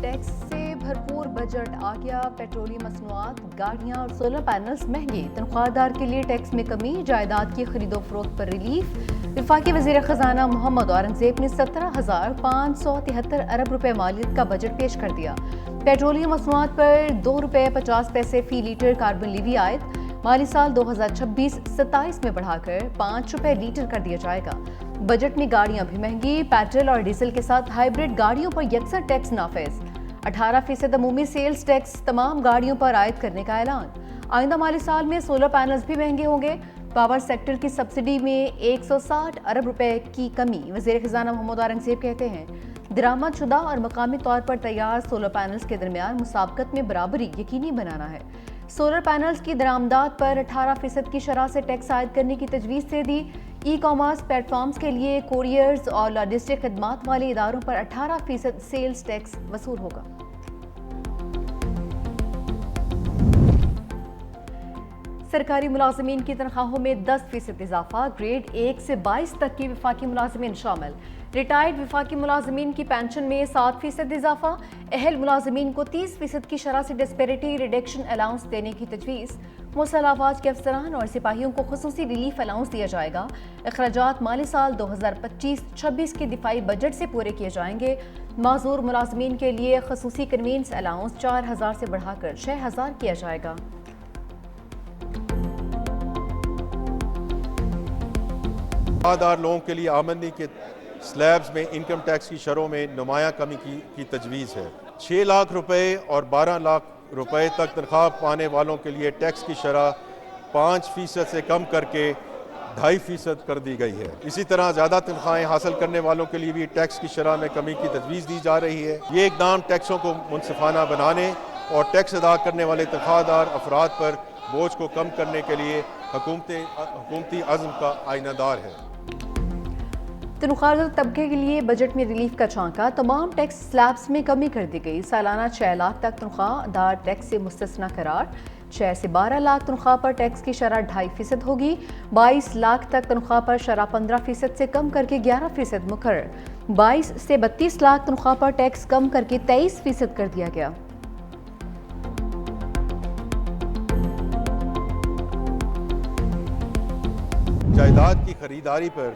Tax से भरपूर budget आ गया, पेट्रोलियम मसनूआत, गाड़ियां और सोलर पैनल्स महंगे, तनख्वाहदार के लिए टैक्स में कमी, जायदाद की खरीदो फरोख्त पर रिलीफ। वफाकी वज़ीर ख़जाना मोहम्मद औरंगज़ेब ने 17,573 अरब रुपए मालियत का बजट पेश कर दिया। पेट्रोलियम मसनूआत पर ₹2.50 फ़ी लीटर कार्बन लीवी आयद माली साल 2026-27 में बढ़ाकर ₹5 लीटर कर दिया जाएगा। बजट में गाड़ियां भी महंगी, पेट्रोल और डीजल के साथ हाइब्रिड गाड़ियों पर यकसा टैक्स नाफिज, 18% अमूमी सेल्स टैक्स तमाम गाड़ियों पर आयद करने का ऐलान। आइंदा माली साल में सोलर पैनल्स भी महंगे होंगे। पावर सेक्टर की सब्सिडी में 160 अरब रुपए की कमी। वज़ीर ख़ज़ाना मोहम्मद औरंगज़ेब कहते हैं, दरामदशुदा और मकामी तौर पर तैयार सोलर पैनल्स के दरमियान मुसाबकत में बराबरी यकीनी बनाना है। सोलर पैनल्स की दरामदात पर 18% की शरह से टैक्स आयद करने की तजवीज़ दे दी। ई कॉमर्स प्लेटफॉर्म्स के लिए कोरियर्स और लॉजिस्टिक खदमात वाले इदारों पर 18% सेल्स टैक्स वसूल होगा। सरकारी मुलाजमीन की तनख्वाहों में 10% इजाफा, ग्रेड 1 से 22 तक की वफाकी मुलाजमीन शामिल। रिटायर्ड वफाकी मुलाजमीन की पेंशन में 7% इजाफा, अहल मुलाजमीन को 30% की शरह से डिस्पेरिटी रिडक्शन अलाउंस देने की तजवीज़। मुसल आफाज के अफसरान और सिपाहियों को खुसूसी रिलीफ अलाउंस दिया जाएगा। अखराजात माली साल 2025-26 के दिफाई बजट से पूरे किए जाएंगे। माजूर मुलाजमीन के लिए खुसूसी कन्वींस अलाउंस 4,000 से बढ़ाकर 6,000 किया जाएगा। तनख्वाहदार लोगों के लिए आमदनी के स्लैब्स में इनकम टैक्स की शरहों में नुमाया कमी की तजवीज़ है। 6 लाख रुपए और 12 लाख रुपए तक तनख्वाह पाने वालों के लिए टैक्स की शरह 5% से कम करके 2.5% कर दी गई है। इसी तरह ज़्यादा तनख्वाहें हासिल करने वालों के लिए भी टैक्स की शरह में कमी की तजवीज़ दी जा रही है। ये इकदाम टैक्सों को मुनसिफाना बनाने और टैक्स अदा करने वाले तनख्वाहदार अफराद पर बोझ को कम करने के लिए हुकूमती अज़्म का आइनादार है। तनख्वाहदार तबके के लिए बजट में रिलीफ का झांका, तमाम टैक्स स्लैब्स में कमी कर दी गई। सालाना 6 लाख तक तनख्वाहदार टैक्स से मुस्तस्ना करार। 6 से 12 लाख तनख्वाह पर टैक्स की शरह 2.5% होगी। 22 लाख तक तनख्वाह पर शरह 15% से कम करके 11% मुकर्रर। 22 से 32 लाख तनख्वाह पर टैक्स कम करके 23% कर दिया गया। जायदाद की खरीदारी पर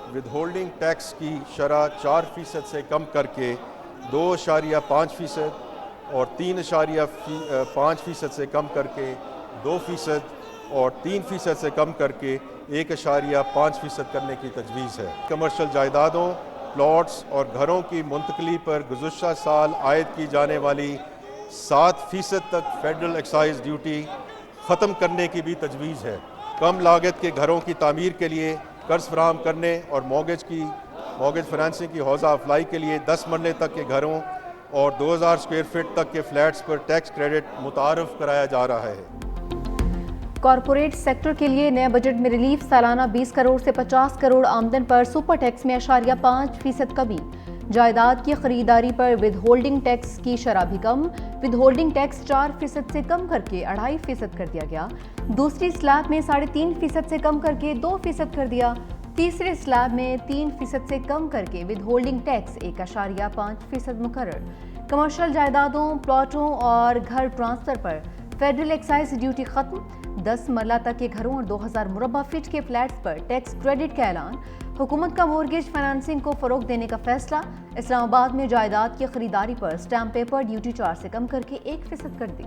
विदहोल्डिंग टैक्स की शरह 4% से कम करके 2.5% और 3.5% से कम करके 2% और 3% से कम करके 1.5% करने की तजवीज़ है। कमर्शियल जायदादों, प्लॉट्स और घरों की मुंतकली पर गुज़श्ता साल आयद की जाने वाली 7% तक फेडरल एक्साइज ड्यूटी ख़त्म करने की भी तजवीज़ है। कम लागत के घरों की तामीर के लिए कर्ज फराहम करने और मॉर्गेज फाइनेंसिंग की हौज़ा अफलाई के लिए 10 मरले तक के घरों और 2000 स्क्वायर फीट तक के फ्लैट्स पर टैक्स क्रेडिट मुतारफ़ कराया जा रहा है। कॉरपोरेट सेक्टर के लिए नए बजट में रिलीफ, सालाना 20 करोड़ से 50 करोड़ आमदन पर सुपर टैक्स में 0.5% कमी। जायदाद की खरीदारी पर विदहोल्डिंग टैक्स की शरह भी कम, विदहोल्डिंग टैक्स 4% से कम करके 2.5% कर दिया गया। दूसरी स्लैब में 3.5% से कम करके 2% कर दिया। तीसरे स्लैब में 3% से कम करके विदहोल्डिंग टैक्स 1.5% मुकर्रर। कमर्शियल जायदादों, प्लॉटों और घर ट्रांसफर पर फेडरल एक्साइज ड्यूटी खत्म। 10 मरला तक के घरों और 2000 मुरब्बा फीट के फ्लैट्स पर टैक्स क्रेडिट का ऐलान। हुकूमत का मॉर्गेज फाइनेंसिंग को फरोग देने का फैसला। इस्लामाबाद में जायदाद की खरीदारी पर स्टैम्प पेपर ड्यूटी 4 से कम करके 1% कर दी।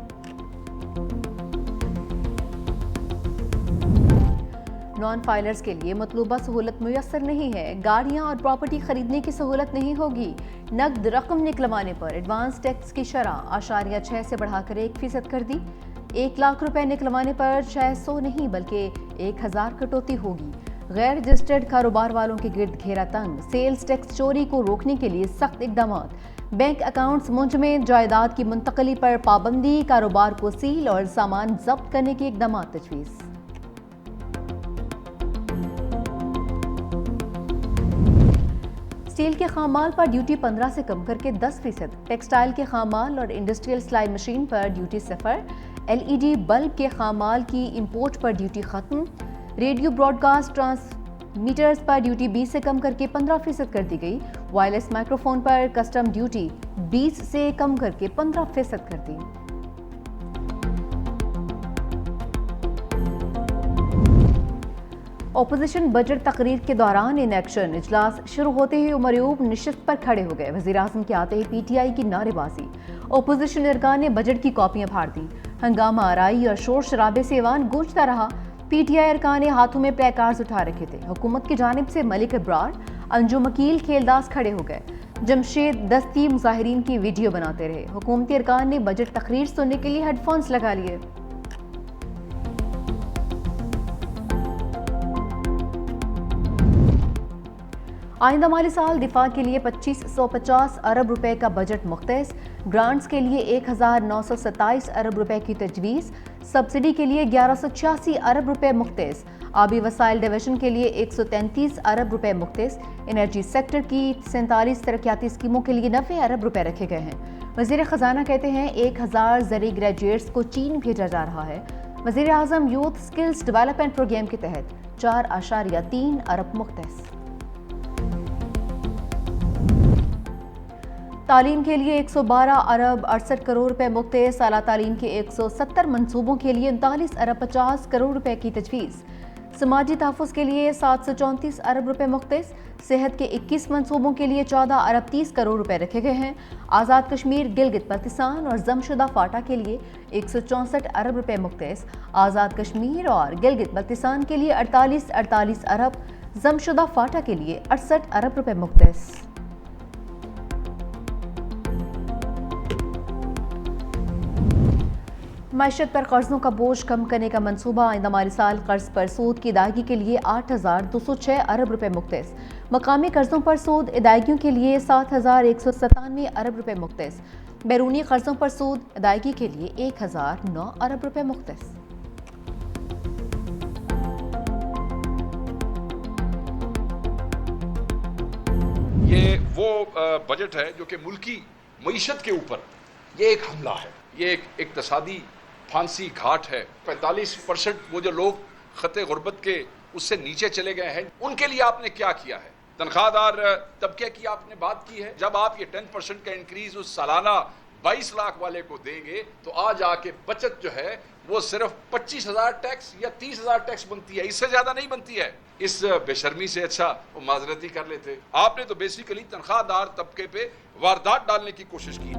नॉन फाइलर्स के लिए मतलूबा सहूलत मुयस्सर नहीं है। गाड़ियां और प्रॉपर्टी खरीदने की सहूलत नहीं होगी। नकद रकम निकलवाने पर एडवांस टैक्स की शरह 0.6 से बढ़ाकर 1% कर दी। 1 लाख रुपए निकलवाने पर 600 नहीं बल्कि 1000 कटौती होगी। गैर रजिस्टर्ड कारोबार वालों के गिर्द घेरा तंग। सेल्स टैक्स चोरी को रोकने के लिए सख्त इकदाम। बैंक अकाउंट्स मुंजमद, जायदाद की मुंतकली पर पाबंदी, कारोबार को सील और सामान जब्त करने के इकदाम तजवीज़। स्टील के खामाल पर ड्यूटी 15 से कम करके 10%। टेक्सटाइल के खामाल और इंडस्ट्रियल सिलाई मशीन पर ड्यूटी 0। LED बल्ब के खामाल की इंपोर्ट पर ड्यूटी खत्म। रेडियो ब्रॉडकास्ट ट्रांसमीटर्स पर ड्यूटी 20 से कम करके 15% कर दी गई। वायरलेस माइक्रोफोन पर कस्टम ड्यूटी 20 से कम करके 15% कर दी। अपोजिशन बजट तकरीर के दौरान इन एक्शन। इजलास शुरू होते ही उमर अयूब नशिस्त पर खड़े हो गए। वज़ीर आज़म के आते ही PTI की नारेबाजी। अपोजिशन अरकान ने बजट की कॉपियां फाड़ दी। हंगामा आराई और शोर शराबे से ऐवान गूंजता रहा। PTI अरकान ने हाथों में प्ले कार्ड्स उठा रखे थे। हुकूमत की जानिब से मलिक इब्रार, अंजुम अकील, खेलदास खड़े हो गए। जमशेद दस्ती मुजाहिरीन की वीडियो बनाते रहे। हुकूमती अरकान ने बजट तकरीर सुनने के लिए हेडफोन्स लगा लिए। आइंदा माली साल दिफा के लिए 2550 अरब रुपए का बजट मुख्तस। ग्रांट्स के लिए 1927 अरब रुपए की तजवीज़। सब्सिडी के लिए 1186 अरब रुपए मुख्तस। आबी वसाइल डिवीजन के लिए 133 अरब रुपए मुख्तस। एनर्जी सेक्टर की 47 तरक्याती स्कीमों के लिए 90 अरब रुपए रखे गए हैं। वज़ीर ख़जाना कहते हैं 1000 ज़री ग्रेजुएट्स को चीन भेजा जा रहा है। वज़ीर आज़म यूथ स्किल्स डेवलपमेंट प्रोग्राम के तहत 4.3 अरब मुख्तस। तालीम के लिए 112 अरब 68 करोड़ रुपए मुख्तस। आला तालीम के 170 मनसूबों के लिए 39 अरब 50 करोड़ रुपए की तजवीज़। समाजी तहफ़्फ़ुज़ के लिए 734 अरब रुपए मुख्तस। सेहत के 21 मनसूबों के लिए 14 अरब 30 करोड़ रुपए रखे गए हैं। आज़ाद कश्मीर, गिलगित बल्तिस्तान और जमशुदा फाटा के लिए 164 अरब रुपए मुख्तस। आज़ाद कश्मीर और गिलगित बल्तिस्तान के लिए 48 अरब, जमशुदा फाटा के लिए 68 अरब रुपए मुख्तस। मैशत पर कर्जों का बोझ कम करने का मंसूबा। आइंदा माली साल कर्ज पर सूद की अदायगी के लिए 8206 अरब रुपए मुख्तस। मकामी कर्जों पर सूद अदायगियों के लिए 7197 अरब रुपए मुख्तस। बैरूनी कर्जों पर सूद अदायगी के लिए 1009 अरब रुपए मुख्तस। ये वो बजट है जो कि मुल्की मईशत के ऊपर ये एक हमला है। ये एक इक्तसादी फांसी घाट है। 45% वो जो लोग खते गुर्बत के उससे नीचे चले गए हैं, उनके लिए आपने क्या किया है? तनख्वाहदार तबके की आपने बात की है। जब आप ये 10% का इंक्रीज उस सालाना 22 लाख वाले को देंगे तो आज आके बचत जो है वो सिर्फ 25,000 टैक्स या 30,000 टैक्स बनती है, इससे ज्यादा नहीं बनती है। इस बेशर्मी से अच्छा वो माजरती कर लेते। आपने तो बेसिकली तनख्वाहदार तबके पे वारदात डालने की कोशिश की।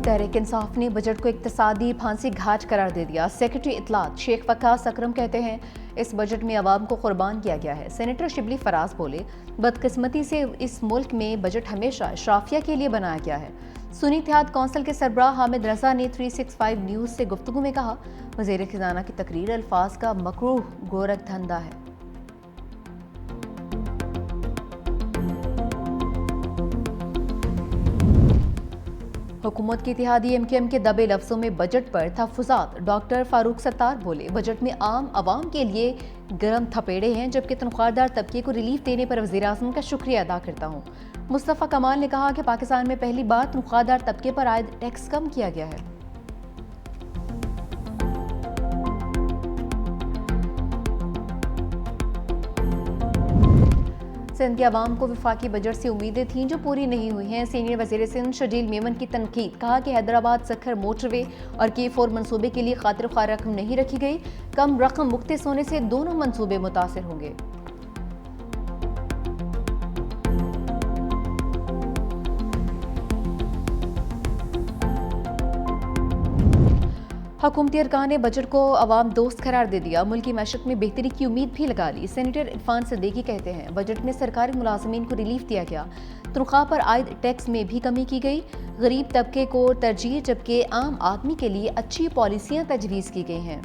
तहरीक इंसाफ ने बजट को इक्तसादी फांसी घाट करार दे दिया। सेक्रेटरी इत्तलात शेख वकास अकरम कहते हैं इस बजट में अवाम को कुर्बान किया गया है। सेनेटर शिबली फराज बोले बदकिस्मती से इस मुल्क में बजट हमेशा अशराफिया के लिए बनाया गया है। सुन्नी इत्तेहाद कौंसिल के सरबराह हामिद रजा ने 365 न्यूज़ से गुफ्तगू में कहा वज़ीर ख़ज़ाना की तकरीर अल्फाज का मकरूह गोरख धंधा है। हुकूमत की इत्तेहादी MKM के दबे लफ्ज़ों में बजट पर तहफ़्फ़ुज़ात। डॉक्टर फारूक सत्तार बोले बजट में आम आवाम के लिए गर्म थपेड़े हैं, जबकि तनख्वाहदार तबके को रिलीफ देने पर वज़ीर आज़म का शुक्रिया अदा करता हूँ। मुस्तफ़ा कमाल ने कहा कि पाकिस्तान में पहली बार तनख्वाहदार तबके पर आयद टैक्स कम किया गया है। सिंध के अवाम को वफाकी बजट से उम्मीदें थीं जो पूरी नहीं हुई हैं। सीनियर वज़ीर सिंध शजील मेमन की तनकीद। कहा कि हैदराबाद सखर मोटरवे और K4 मनसूबे के लिए खातिर ख्वाह रकम नहीं रखी गई। कम रकम मुख्तस होने से दोनों मनसूबे मुतासिर होंगे। हुकूमती अरकान ने बजट को अवाम दोस्त करार दे दिया। मुल्की मैशत में बेहतरी की उम्मीद भी लगा ली। सेनेटर इरफान सिद्दीकी कहते हैं बजट में सरकारी मुलाजमीन को रिलीफ दिया गया। तनख्वाह पर आयद टैक्स में भी कमी की गई। गरीब तबके को तरजीह, जबकि आम आदमी के लिए अच्छी पॉलिसियां तजवीज़ की गई हैं।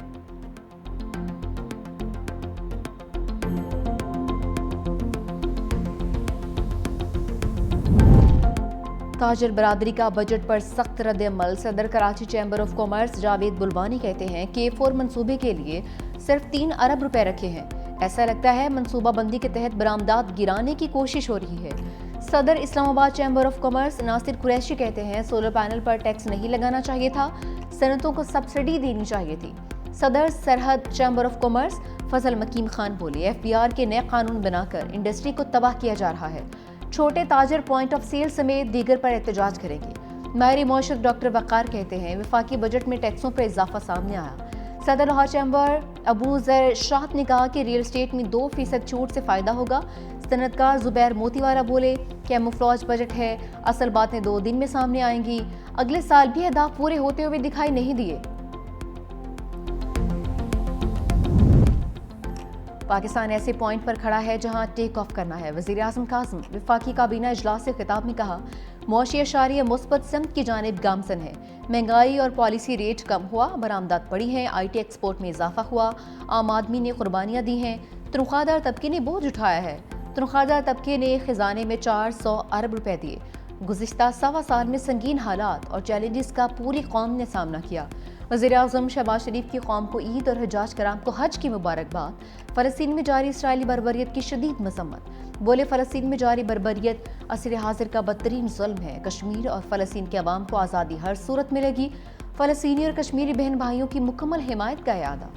ताजर बरादरी का बजट पर सख्त रद्द-ए-अमल। सदर Karachi chamber of commerce Javed Bulwani कहते हैं K4 मनसूबे के लिए सिर्फ 3 अरब रुपए रखे हैं। ऐसा लगता है मनसूबा बंदी के तहत बरामदात गिराने की कोशिश हो रही है। सदर Islamabad chamber of commerce Nasir Qureshi कहते हैं सोलर पैनल पर टैक्स नहीं लगाना चाहिए था, सनतों को सब्सिडी देनी चाहिए थी। सदर सरहद चैम्बर ऑफ कॉमर्स फजल मकीम खान बोले FBR के नए कानून बनाकर इंडस्ट्री को तबाह किया जा रहा है। چھوٹے تاجر پوائنٹ آف سیل سمیت دیگر پر احتجاج کریں گے۔ ماہر معیشت ڈاکٹر وقار کہتے ہیں وفاقی بجٹ میں ٹیکسوں پر اضافہ سامنے آیا۔ صدر لاہور چیمبر ابو ذر شاہد نے کہا کہ ریل اسٹیٹ میں 2% چھوٹ سے فائدہ ہوگا۔ صنعتکار زبیر موتی والا بولے کیموفلاج بجٹ ہے، اصل باتیں 2 دن میں سامنے آئیں گی، اگلے سال بھی اہداف پورے ہوتے ہوئے دکھائی نہیں دیے۔ پاکستان ایسے پوائنٹ پر کھڑا ہے جہاں ٹیک آف کرنا ہے۔ وزیر اعظم کاظم وفاقی کابینہ اجلاس سے خطاب میں کہا معاشی اشاریہ مثبت سمت کی جانب گامزن ہے، مہنگائی اور پالیسی ریٹ کم ہوا، برآمدات بڑھی ہیں، آئی ٹی ایکسپورٹ میں اضافہ ہوا، عام آدمی نے قربانیاں دی ہیں، تنخواہ دار طبقے نے بوجھ اٹھایا ہے، تنخواہ دار طبقے نے خزانے میں 400 ارب روپے دیے۔ گزشتہ 1.25 سال میں سنگین حالات اور چیلنجز کا پوری قوم نے سامنا کیا۔ وزیر اعظم شہباز شریف کی قوم کو عید اور حجاج کرام کو حج کی مبارکباد۔ فلسطین میں جاری اسرائیلی بربریت کی شدید مذمت، بولے فلسطین میں جاری بربریت عصر حاضر کا بدترین ظلم ہے، کشمیر اور فلسطین کے عوام کو آزادی ہر صورت ملے گی، فلسطینی اور کشمیری بہن بھائیوں کی مکمل حمایت کا اعادہ۔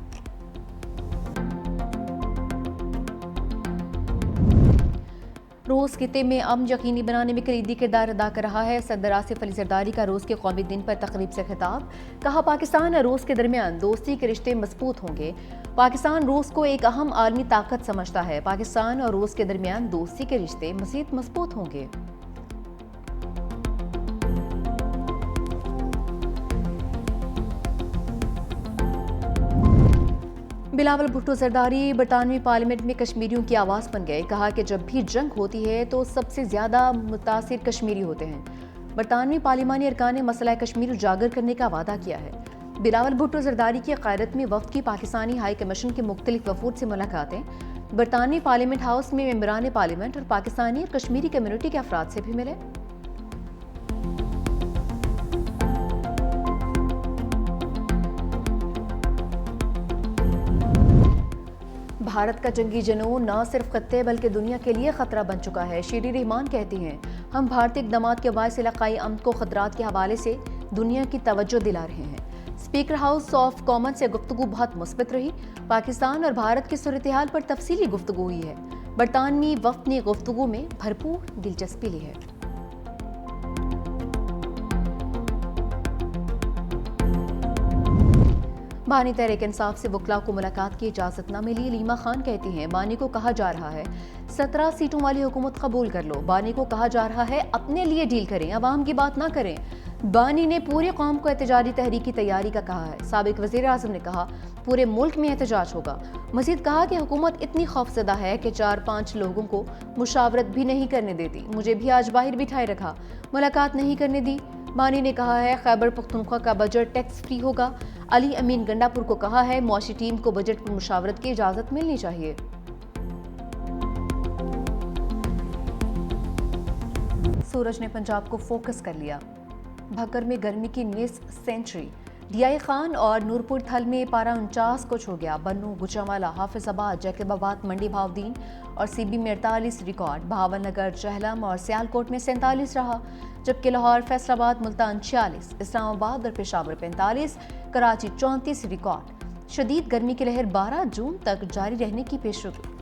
روس خطے میں امن یقینی بنانے میں کلیدی کردار ادا کر رہا ہے۔ صدر آصف علی زرداری کا روس کے قومی دن پر تقریب سے خطاب، کہا پاکستان اور روس کے درمیان دوستی کے رشتے مضبوط ہوں گے۔ پاکستان روس کو ایک اہم عالمی طاقت سمجھتا ہے، پاکستان اور روس کے درمیان دوستی کے رشتے مزید مضبوط ہوں گے۔ بلاول بھٹو زرداری برطانوی پارلیمنٹ میں کشمیریوں کی آواز بن گئے، کہا کہ جب بھی جنگ ہوتی ہے تو سب سے زیادہ متاثر کشمیری ہوتے ہیں۔ برطانوی پارلیمانی ارکان نے مسئلہ کشمیر اجاگر کرنے کا وعدہ کیا ہے۔ بلاول بھٹو زرداری کی قیادت میں وفد کی پاکستانی ہائی کمیشن کے مختلف وفود سے ملاقاتیں، برطانوی پارلیمنٹ ہاؤس میں ممبران پارلیمنٹ اور پاکستانی اور کشمیری کمیونٹی کے افراد سے بھی ملے۔ بھارت کا جنگی جنون نہ صرف خطے بلکہ دنیا کے لیے خطرہ بن چکا ہے، شیری رحمان کہتی ہیں ہم بھارتی اقدامات کے باعث علاقائی امن کو خطرات کے حوالے سے دنیا کی توجہ دلا رہے ہیں۔ اسپیکر ہاؤس آف کامن سے گفتگو بہت مثبت رہی، پاکستان اور بھارت کی صورتحال پر تفصیلی گفتگو ہوئی ہے، برطانوی وفد نے گفتگو میں بھرپور دلچسپی لی ہے۔ بانی تحریک انصاف سے وکلاء کو ملاقات کی اجازت نہ ملی، لیما خان کہتی ہیں بانی کو کہا جا رہا ہے 17 سیٹوں والی حکومت قبول کر لو، بانی کو کہا جا رہا ہے اپنے لیے ڈیل کریں، عوام کی بات نہ کریں۔ بانی نے پوری قوم کو احتجاجی تحریک کی تیاری کا کہا ہے۔ سابق وزیر اعظم نے کہا پورے ملک میں احتجاج ہوگا، مزید کہا کہ حکومت اتنی خوفزدہ ہے کہ 4-5 لوگوں کو مشاورت بھی نہیں کرنے دیتی، مجھے بھی آج باہر بٹھائے رکھا، ملاقات نہیں کرنے دی۔ بانی نے کہا ہے خیبر پختونخوا کا بجٹ ٹیکس فری ہوگا، علی امین گنڈاپور کو کہا ہے معاشی ٹیم کو بجٹ پر مشاورت کی اجازت ملنی چاہیے۔ سورج نے پنجاب کو فوکس کر لیا، بھکر میں گرمی کی نصف سینچری، ڈی آئی خان اور نورپور تھل میں پارہ 49 کو چھو گیا، بنو، گوجرانوالہ، حافظ آباد، جیکب آباد، منڈی بہاؤدین اور سی بی میں 48 ریکارڈ، بہاول نگر، جہلم اور سیالکوٹ میں 47 رہا، جبکہ لاہور، فیصل آباد، ملتان 46، اسلام آباد اور پشاور 45، کراچی 34 ریکارڈ۔ شدید گرمی کی لہر 12 جون تک جاری رہنے کی پیشگوئی۔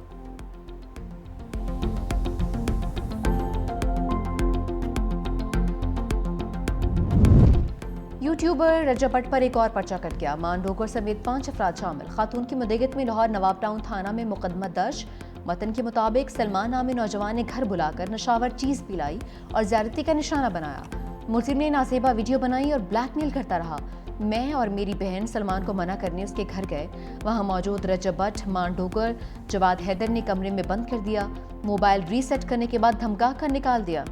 یوٹیوبر رجب بٹ پر ایک اور پرچہ کٹ گیا، مانڈوگر سمیت 5 افراد شامل، خاتون کی مدعیت میں لاہور نواب ٹاؤن تھانہ میں مقدمہ درج۔ متن کے مطابق سلمان نامی نوجوان نے گھر بلا کر نشاور چیز پلائی اور زیادتی کا نشانہ بنایا۔ ملزم نے نازیبا ویڈیو بنائی اور بلیک میل کرتا رہا۔ میں اور میری بہن سلمان کو منع کرنے اس کے گھر گئے، وہاں موجود رجب بٹ، مانڈوگر، جواد حیدر نے کمرے میں بند کر دیا، موبائل ری سیٹ کرنے کے بعد دھمکا کر نکال دیا۔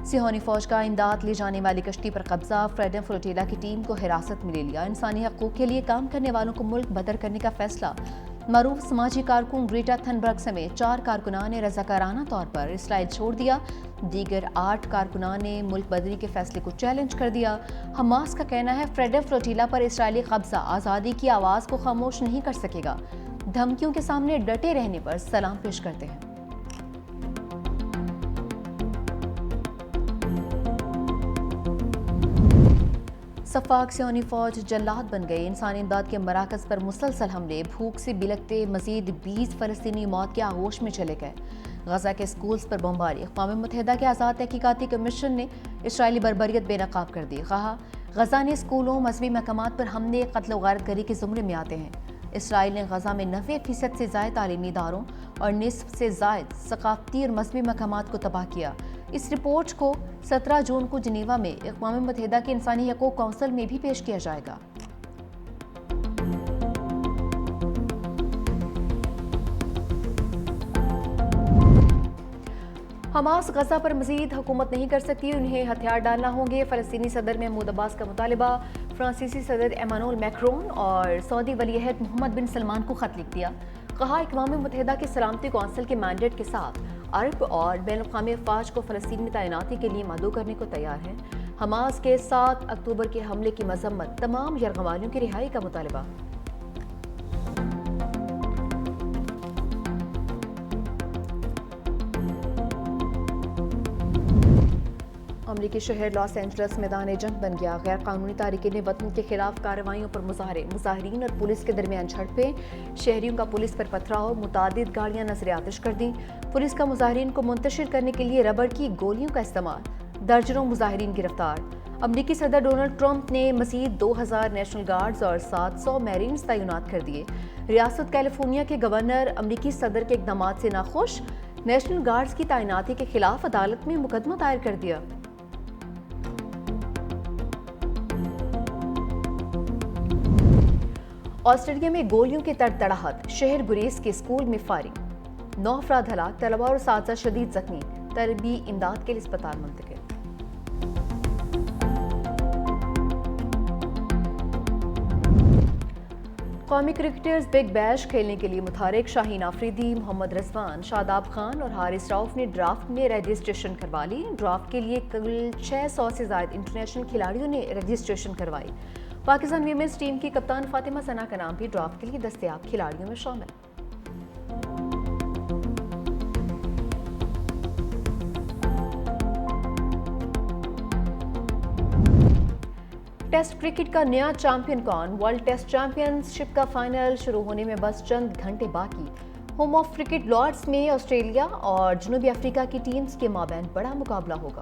سیہونی فوج کا امداد لے جانے والی کشتی پر قبضہ، فریڈم فلوٹیلا کی ٹیم کو حراست میں لے لیا۔ انسانی حقوق کے لیے کام کرنے والوں کو ملک بدر کرنے کا فیصلہ، معروف سماجی کارکن گریٹا تھنبرگ سمیت 4 کارکنان نے رضاکارانہ طور پر اسرائیل چھوڑ دیا، دیگر 8 کارکنان نے ملک بدری کے فیصلے کو چیلنج کر دیا۔ حماس کا کہنا ہے فریڈم فلوٹیلا پر اسرائیلی قبضہ آزادی کی آواز کو خاموش نہیں کر سکے گا، دھمکیوں کے سامنے ڈٹے رہنے پر سلام پیش کرتے ہیں۔ صفاق سیونی فوج جلاد بن گئی، انسانی امداد کے مراکز پر مسلسل حملے، بھوک سے بلکتے مزید 20 فلسطینی موت کے آغوش میں چلے گئے۔ غزہ کے سکولز پر بمباری، اقوام متحدہ کے آزاد تحقیقاتی کمیشن نے اسرائیلی بربریت بے نقاب کر دی، کہا غزہ نے اسکولوں، مذہبی مقامات پر حملے قتل و غارت گری کے زمرے میں آتے ہیں۔ اسرائیل نے غزہ میں 90% سے زائد تعلیمی اداروں اور نصف سے زائد ثقافتی اور مذہبی مقامات کو تباہ کیا۔ اس رپورٹ کو 17 جون کو جنیوا میں اقوام متحدہ کے انسانی حقوق کونسل میں بھی پیش کیا جائے گا۔ حماس غزہ پر مزید حکومت نہیں کر سکتی، انہیں ہتھیار ڈالنا ہوں گے، فلسطینی صدر محمود عباس کا مطالبہ۔ فرانسیسی صدر ایمانوئل میکرون اور سعودی ولی عہد محمد بن سلمان کو خط لکھ دیا، کہا اقوام متحدہ کے سلامتی کونسل کے مینڈیٹ کے ساتھ عرب اور بین الاقوامی افواج کو فلسطین میں تعیناتی کے لیے مدعو کرنے کو تیار ہے۔ حماس کے 7 اکتوبر کے حملے کی مذمت، تمام یرغمالیوں کی رہائی کا مطالبہ۔ امریکی شہر لاس اینجلس میدان جنگ بن گیا، غیر قانونی تارکین وطن کے خلاف کارروائیوں پر مظاہرین اور پولیس کے درمیان جھڑپیں، شہریوں کا پولیس پر پتھراؤ، متعدد گاڑیاں نظر آتش کر دیں، پولیس کا مظاہرین کو منتشر کرنے کے لیے ربڑ کی گولیوں کا استعمال، درجنوں مظاہرین گرفتار۔ امریکی صدر ڈونلڈ ٹرمپ نے مزید 2000 نیشنل گارڈز اور 700 میرینز تعینات کر دیے۔ ریاست کیلیفورنیا کے گورنر امریکی صدر کے اقدامات سے ناخوش، نیشنل گارڈز کی تعیناتی کے خلاف عدالت میں مقدمہ دائر کر دیا۔ آسٹریلیا میں گولیوں کی تڑتڑاہٹ، شہر گریز کے اسکول میں فائرنگ، 9 افراد ہلاک، طلباء اور اساتذہ شدید زخمی، طبی امداد کے لیے اسپتال منتقل۔ قومی کرکٹرز بگ بیش کھیلنے کے لیے متحرک، شاہین آفریدی، محمد رضوان، شاداب خان اور حارث رؤف نے ڈرافٹ میں رجسٹریشن کروا لی۔ ڈرافٹ کے لیے کل 600 سے زائد انٹرنیشنل کھلاڑیوں نے رجسٹریشن کروائی۔ پاکستان ویمنز ٹیم کی کپتان فاطمہ ثنا کا نام بھی ڈرافٹ کے لیے دستیاب کھلاڑیوں میں شامل۔ ٹیسٹ کرکٹ کا نیا چیمپئن کون؟ ورلڈ ٹیسٹ چیمپئن شپ کا فائنل شروع ہونے میں بس چند گھنٹے باقی۔ ہوم آف کرکٹ لارڈز میں آسٹریلیا اور جنوبی افریقہ کی ٹیمز کے مابین بڑا مقابلہ ہوگا۔